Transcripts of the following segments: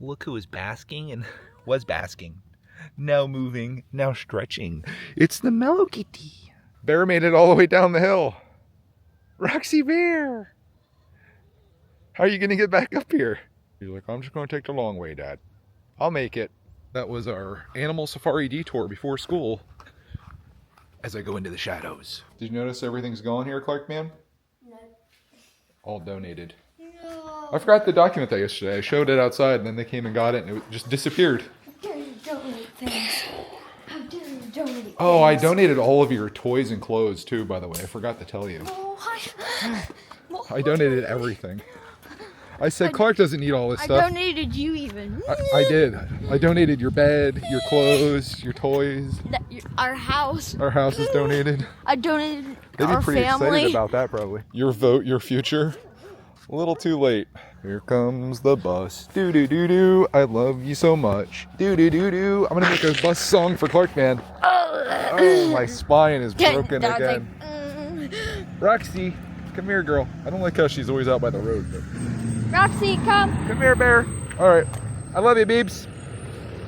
Look who is basking and was basking. Now moving, now stretching. It's the Mellow Kitty. Bear made it all the way down the hill. Roxy Bear! How are you going to get back up here? He's like, I'm just going to take the long way, Dad. I'll make it. That was our animal safari detour before school. As I go into the shadows. Did you notice everything's gone here, Clark man? No. All donated. No. I forgot to document that yesterday. I showed it outside and then they came and got it and it just disappeared. How dare you donate things? How dare you donate things? Oh, I donated all of your toys and clothes too, by the way. I forgot to tell you. I donated everything. I said Clark doesn't need all this stuff. I donated you even. I did. I donated your bed, your clothes, your toys. Our house. Our house is donated. I donated They'd our be pretty family. excited about that probably. Your vote, your future. A little too late. Here comes the bus. Doo doo doo doo. I love you so much. Doo doo doo doo. I'm gonna make a bus song for Clark man. Oh, my spine is broken again. Roxy, come here, girl. I don't like how she's always out by the road. But... Roxy, come. Come here, Bear. All right. I love you, Beebs.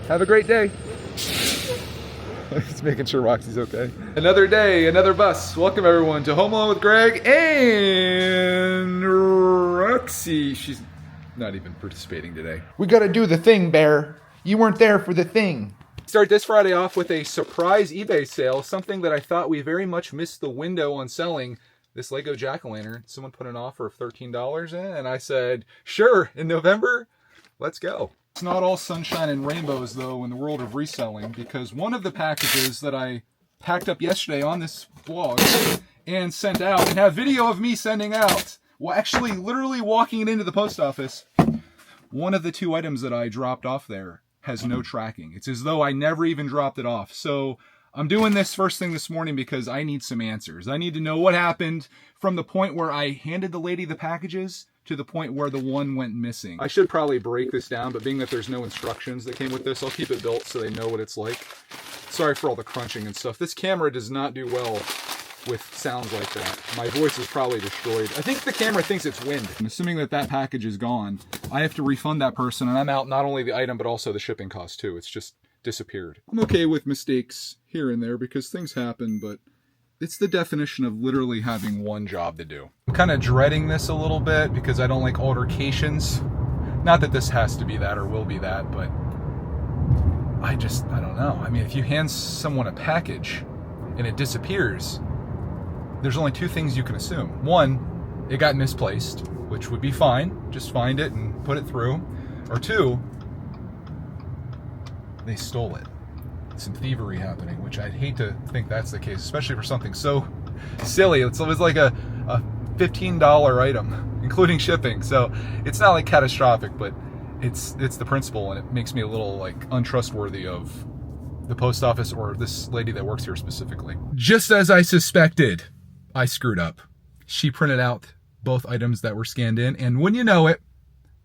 Have a great day. Just making sure Roxy's okay. Another day, another bus. Welcome, everyone, to Home Alone with Greg and Roxy. She's not even participating today. We got to do the thing, Bear. You weren't there for the thing. Start this Friday off with a surprise eBay sale, something that I thought we very much missed the window on selling. This Lego jack-o'-lantern. Someone put an offer of $13 in, and I said, sure, in November, let's go. It's not all sunshine and rainbows, though, in the world of reselling, because one of the packages that I packed up yesterday on this vlog and sent out, and have video of me sending out, well, actually, literally walking it into the post office, one of the two items that I dropped off there has no tracking. It's as though I never even dropped it off. So I'm doing this first thing this morning because I need some answers. I need to know what happened from the point where I handed the lady the packages to the point where the one went missing. I should probably break this down, but being that there's no instructions that came with this, I'll keep it built so they know what it's like. Sorry for all the crunching and stuff. This camera does not do well with sounds like that. My voice is probably destroyed. I think the camera thinks it's wind. I'm assuming that that package is gone. I have to refund that person, and I'm out not only the item, but also the shipping cost too. It's just disappeared. I'm okay with mistakes here and there because things happen, but it's the definition of literally having one job to do. I'm kind of dreading this a little bit because I don't like altercations. Not that this has to be that or will be that, but I don't know. I mean, if you hand someone a package and it disappears, there's only two things you can assume. One, it got misplaced, which would be fine. Just find it and put it through. Or two, they stole it. Some thievery happening, which I'd hate to think that's the case, especially for something so silly. It was like a $15 item, including shipping. So it's not like catastrophic, but it's the principle, and it makes me a little like untrustworthy of the post office or this lady that works here specifically. Just as I suspected, I screwed up. She printed out both items that were scanned in, and when you know it,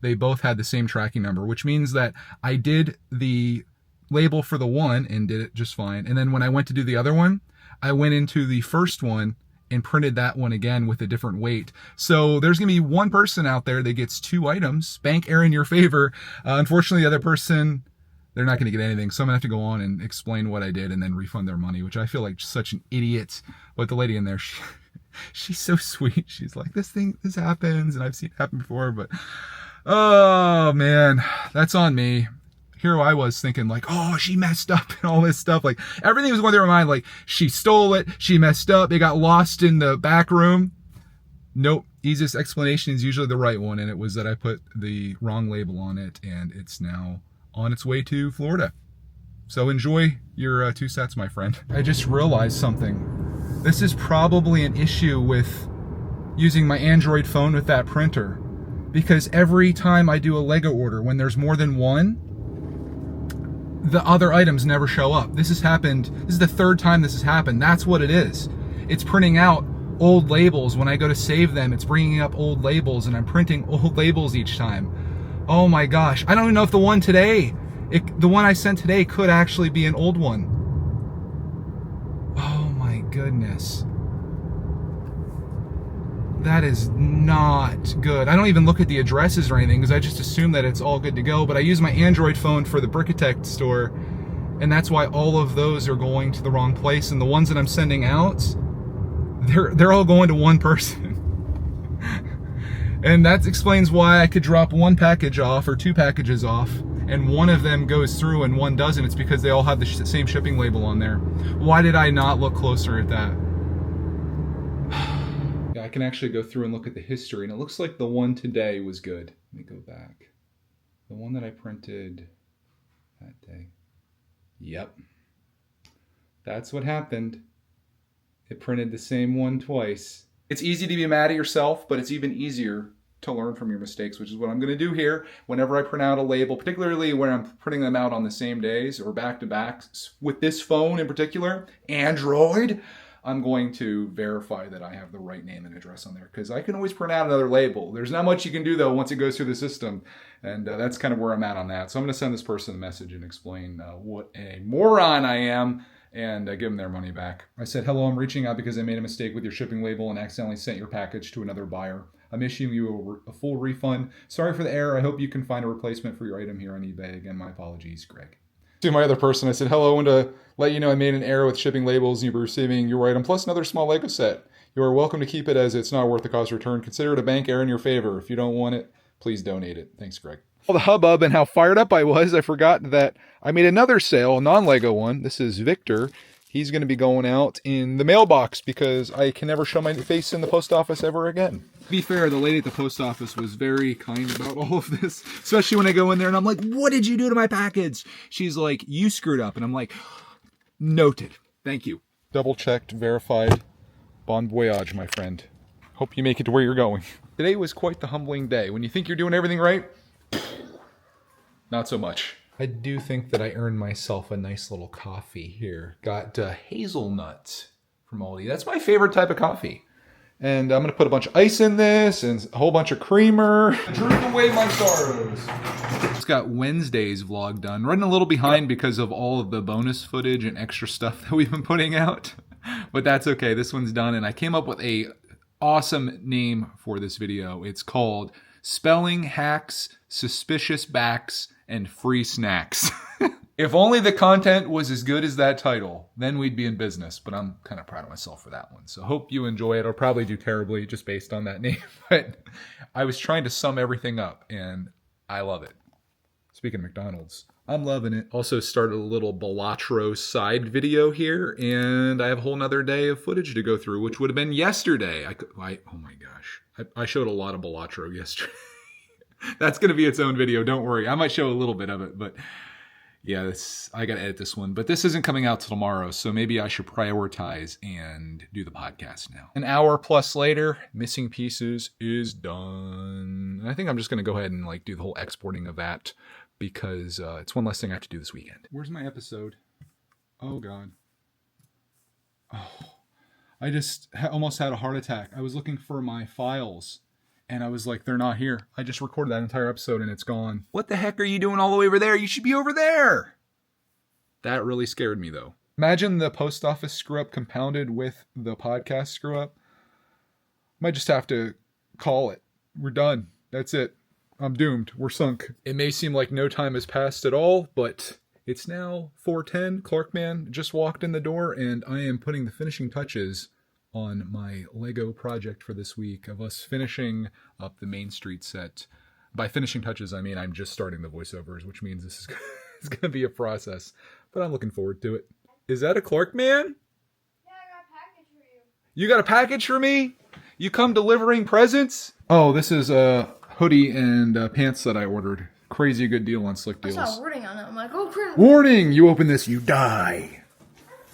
they both had the same tracking number, which means that I did the label for the one and did it just fine. And then when I went to do the other one, I went into the first one and printed that one again with a different weight. So there's gonna be one person out there that gets two items. Bank error in your favor. Unfortunately, the other person, they're not gonna get anything. So I'm gonna have to go on and explain what I did and then refund their money, which I feel like such an idiot. But the lady in there, she's so sweet. She's like, this happens, and I've seen it happen before, but oh man, that's on me. Here I was thinking like, oh, she messed up and all this stuff. Like everything was going through my mind. Like she stole it. She messed up. It got lost in the back room. Nope. Easiest explanation is usually the right one. And it was that I put the wrong label on it and it's now on its way to Florida. So enjoy your 2 sets, my friend. I just realized something. This is probably an issue with using my Android phone with that printer, because every time I do a Lego order, when there's more than one, the other items never show up. This has happened. This is the third time this has happened. That's what it is. It's printing out old labels. When I go to save them, it's bringing up old labels, and I'm printing old labels each time. Oh my gosh. I don't even know if the one today, the one I sent today could actually be an old one. Oh my goodness. That is not good. I don't even look at the addresses or anything because I just assume that it's all good to go. But I use my Android phone for the Brickitect store, and that's why all of those are going to the wrong place. And the ones that I'm sending out, they're all going to one person. And that explains why I could drop one package off or two packages off, and one of them goes through and one doesn't. It's because they all have the same shipping label on there. Why did I not look closer at that? Yeah, I can actually go through and look at the history, and it looks like the one today was good. Let me go back. The one that I printed that day. Yep. That's what happened. It printed the same one twice. It's easy to be mad at yourself, but it's even easier to learn from your mistakes, which is what I'm going to do here. Whenever I print out a label, particularly when I'm printing them out on the same days or back to back, with this phone in particular, Android, I'm going to verify that I have the right name and address on there, because I can always print out another label. There's not much you can do though once it goes through the system, and that's kind of where I'm at on that. So I'm going to send this person a message and explain what a moron I am, and give them their money back. I said, hello, I'm reaching out because I made a mistake with your shipping label and accidentally sent your package to another buyer. I'm issuing you a full refund. Sorry for the error. I hope you can find a replacement for your item here on eBay. Again, my apologies, Greg. To my other person, I said, hello, I want to let you know I made an error with shipping labels and you'll be receiving your item plus another small Lego set. You are welcome to keep it as it's not worth the cost of return. Consider it a bank error in your favor. If you don't want it, please donate it. Thanks, Greg. All the hubbub and how fired up I was, I forgot that I made another sale, a non-Lego one. This is Victor. He's going to be going out in the mailbox because I can never show my face in the post office ever again. To be fair, the lady at the post office was very kind about all of this, especially when I go in there and I'm like, what did you do to my package? She's like, you screwed up. And I'm like, noted. Thank you. Double checked, verified. Bon voyage, my friend. Hope you make it to where you're going. Today was quite the humbling day. When you think you're doing everything right, not so much. I do think that I earned myself a nice little coffee here. Got hazelnuts from Aldi. That's my favorite type of coffee. And I'm going to put a bunch of ice in this and a whole bunch of creamer. Drink away my sorrows. Just got Wednesday's vlog done. Running a little behind because of all of the bonus footage and extra stuff that we've been putting out. But that's okay. This one's done. And I came up with a awesome name for this video. It's called Spelling Hacks, Suspicious Backs, and Free Snacks. If only the content was as good as that title, then we'd be in business. But I'm kind of proud of myself for that one. So hope you enjoy it. I'll probably do terribly just based on that name. But I was trying to sum everything up, and I love it. Speaking of McDonald's, I'm loving it. Also started a little Balatro side video here, and I have a whole nother day of footage to go through, which would have been yesterday. Oh my gosh. I showed a lot of Balatro yesterday. That's going to be its own video. Don't worry. I might show a little bit of it, but yeah, I got to edit this one. But this isn't coming out till tomorrow, so maybe I should prioritize and do the podcast now. An hour plus later, Missing Pieces is done. And I think I'm just going to go ahead and do the whole exporting of that because it's one less thing I have to do this weekend. Where's my episode? Oh, God. Oh, I just almost had a heart attack. I was looking for my files. And I was like, they're not here. I just recorded that entire episode and it's gone. What the heck are you doing all the way over there? You should be over there. That really scared me though. Imagine the post office screw up compounded with the podcast screw up. Might just have to call it. We're done. That's it. I'm doomed. We're sunk. It may seem like no time has passed at all, but it's now 4:10. Clarkman just walked in the door and I am putting the finishing touches on my Lego project for this week of us finishing up the Main Street set. By finishing touches, I mean I'm just starting the voiceovers, which means this is it's going to be a process, but I'm looking forward to it. Is that a Clark man? Yeah, I got a package for you. You got a package for me? You come delivering presents? Oh, this is a hoodie and pants that I ordered. Crazy good deal on Slick Deals. I saw a wording on it. I'm like, oh crap. Warning! You open this, you die.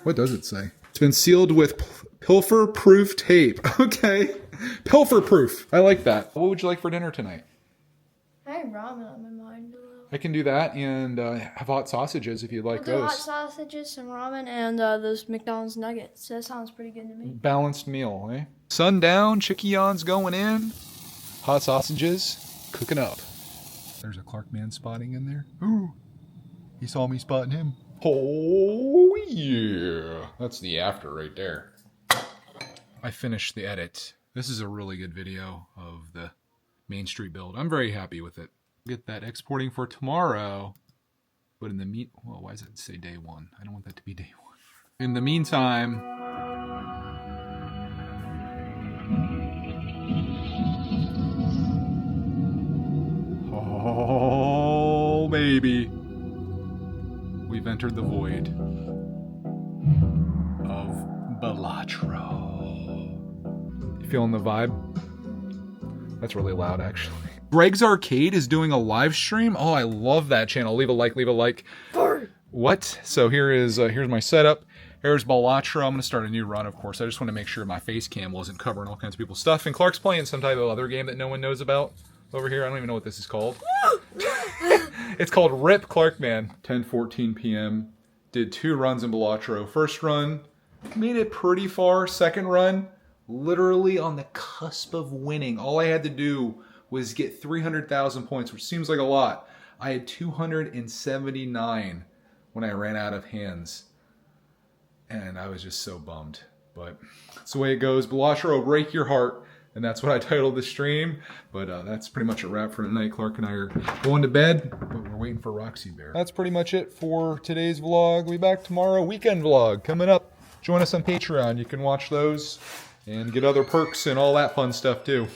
What does it say? It's been sealed with pilfer-proof tape. Okay. Pilfer-proof. I like that. What would you like for dinner tonight? I have ramen on my mind. I can do that and have hot sausages if you'd like I'll do those. hot sausages, some ramen, and those McDonald's nuggets. That sounds pretty good to me. Balanced meal, eh? Sundown, Chickion's going in. Hot sausages, cooking up. There's a Clark man spotting in there. Ooh, he saw me spotting him. Oh, yeah. That's the after right there. I finished the edit This is a really good video of the Main Street build. I'm very happy with it. Get that exporting for tomorrow. But in the well, why does it say day 1? I don't want that to be day 1. In the meantime, oh baby, we've entered the void of Balatro. You feeling the vibe? That's really loud, actually. Greg's Arcade is doing a live stream. Oh, I love that channel. Leave a like, leave a like. What? So here's my setup. Here's Balatro. I'm gonna start a new run, of course. I just want to make sure my face cam wasn't covering all kinds of people's stuff. And Clark's playing some type of other game that no one knows about over here. I don't even know what this is called. It's called Rip Clark Man. 10:14 p.m. Did 2 runs in Balatro. First run, made it pretty far. Second run, literally on the cusp of winning. All I had to do was get 300,000 points, which seems like a lot. I had 279 when I ran out of hands. And I was just so bummed. But that's the way it goes. Balatro will break your heart. And that's what I titled the stream. But that's pretty much a wrap for tonight. Clark and I are going to bed, but we're waiting for Roxy Bear. That's pretty much it for today's vlog. We'll be back tomorrow. Weekend vlog coming up. Join us on Patreon. You can watch those and get other perks and all that fun stuff too.